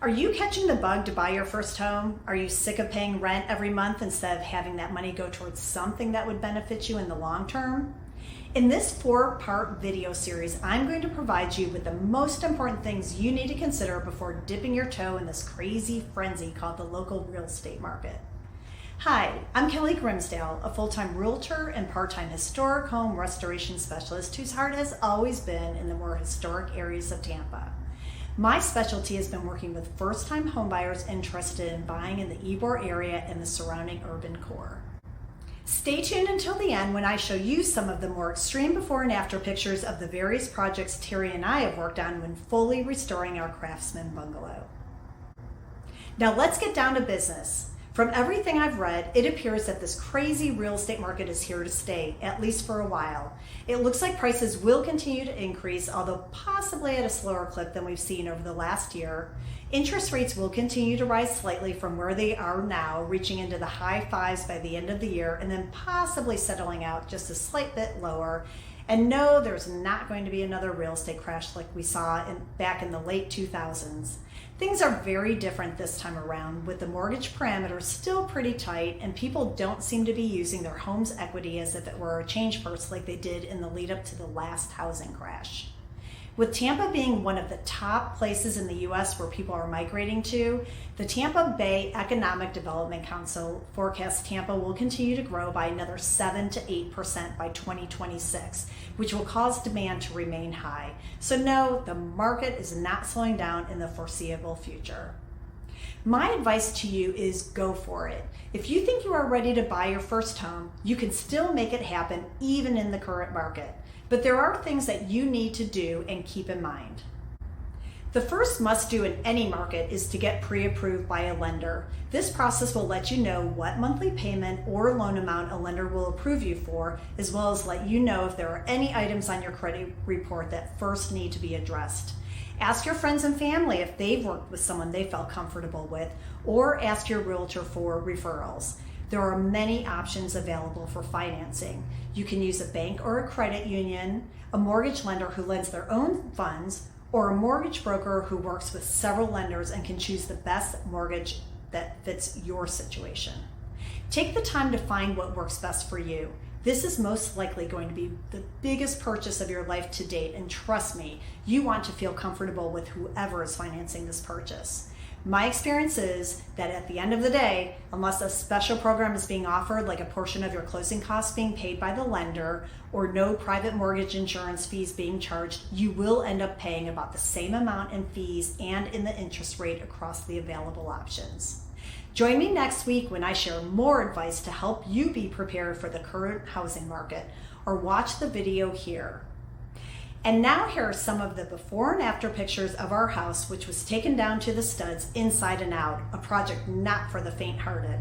Are you catching the bug to buy your first home? Are you sick of paying rent every month instead of having that money go towards something that would benefit you in the long term? In this 4-part video series, I'm going to provide you with the most important things you need to consider before dipping your toe in this crazy frenzy called the local real estate market. Hi, I'm Kelly Grimsdale, a full-time realtor and part-time historic home restoration specialist whose heart has always been in the more historic areas of Tampa. My specialty has been working with first-time homebuyers interested in buying in the Ybor area and the surrounding urban core. Stay tuned until the end when I show you some of the more extreme before and after pictures of the various projects Terry and I have worked on when fully restoring our Craftsman Bungalow. Now let's get down to business. From everything I've read, it appears that this crazy real estate market is here to stay, at least for a while. It looks like prices will continue to increase, although possibly at a slower clip than we've seen over the last year. Interest rates will continue to rise slightly from where they are now, reaching into the high 5s by the end of the year, and then possibly settling out just a slight bit lower. And no, there's not going to be another real estate crash like we saw back in the late 2000s. Things are very different this time around, with the mortgage parameters still pretty tight, and people don't seem to be using their home's equity as if it were a change purse like they did in the lead up to the last housing crash. With Tampa being one of the top places in the U.S. where people are migrating to, the Tampa Bay Economic Development Council forecasts Tampa will continue to grow by another 7 to 8% by 2026, which will cause demand to remain high. So no, the market is not slowing down in the foreseeable future. My advice to you is go for it. If you think you are ready to buy your first home, you can still make it happen even in the current market. But there are things that you need to do and keep in mind. The first must-do in any market is to get pre-approved by a lender. This process will let you know what monthly payment or loan amount a lender will approve you for, as well as let you know if there are any items on your credit report that first need to be addressed. Ask your friends and family if they've worked with someone they felt comfortable with, or ask your realtor for referrals. There are many options available for financing. You can use a bank or a credit union, a mortgage lender who lends their own funds, or a mortgage broker who works with several lenders and can choose the best mortgage that fits your situation. Take the time to find what works best for you. This is most likely going to be the biggest purchase of your life to date, and trust me, you want to feel comfortable with whoever is financing this purchase. My experience is that at the end of the day, unless a special program is being offered, like a portion of your closing costs being paid by the lender or no private mortgage insurance fees being charged, you will end up paying about the same amount in fees and in the interest rate across the available options. Join me next week when I share more advice to help you be prepared for the current housing market, or watch the video here. And now here are some of the before and after pictures of our house, which was taken down to the studs inside and out, a project not for the faint-hearted.